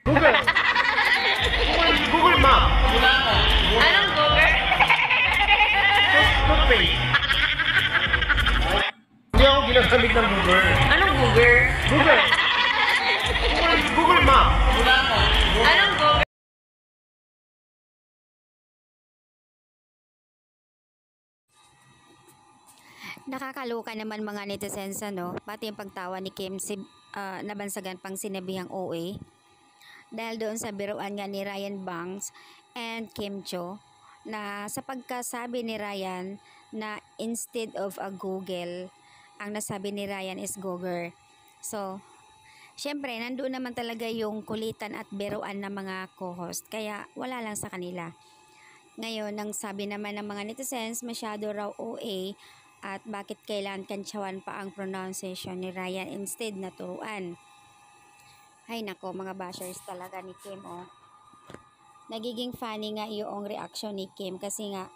Google. Google Map. Anong Google? Toothpaste. Hindi ako ginagamit ng Google. Anong Google? Google. Google Map. Anong Google? Nakakaloka naman mga netizens ano, pati yung pagtawa ni Kim nabansagan pang sinabihang OA dahil doon sa biruan nga ni Ryan Banks and Kim Cho na sa pagkasabi ni Ryan na instead of a Google, ang nasabi ni Ryan is Google. So, syempre nandoon naman talaga yung kulitan at biruan ng mga co-host kaya wala lang sa kanila. Ngayon, ang sabi naman ng mga netizens, masyado raw OA at bakit kailangan kantsawan pa ang pronunciation ni Ryan instead na turuan. Ay nako, mga bashers talaga ni Kim oh. Nagiging funny nga yung reaction ni Kim kasi nga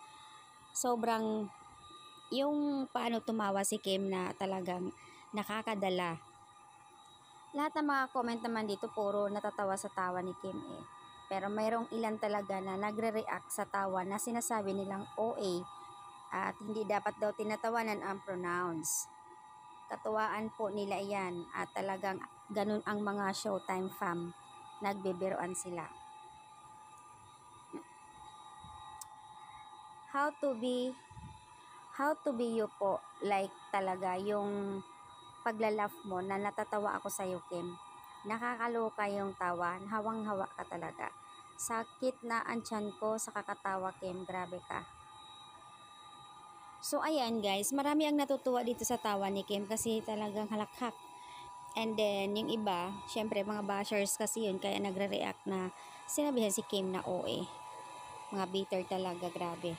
sobrang yung paano tumawa si Kim na talagang nakakadala. Lahat ng mga comment naman dito puro natatawa sa tawa ni Kim eh. Pero mayroong ilan talaga na nagre-react sa tawa na sinasabi nilang OA at hindi dapat daw tinatawanan ang pronouns. Katuwaan po nila yan at talagang ganun ang mga Showtime fam. Nagbibiroan sila. How to be you po, like talaga yung paglalaf mo na natatawa ako sa'yo Kim. Nakakaloka yung tawa, hawang-hawa ka talaga. Sakit na ang tiyan ko sa kakatawa Kim, grabe ka. So ayan guys, marami ang natutuwa dito sa tawa ni Kim kasi talagang halakhak. And then yung iba, syempre mga bashers kasi yun kaya nagre-react na sinabihan si Kim na OA. Mga bitter talaga, grabe.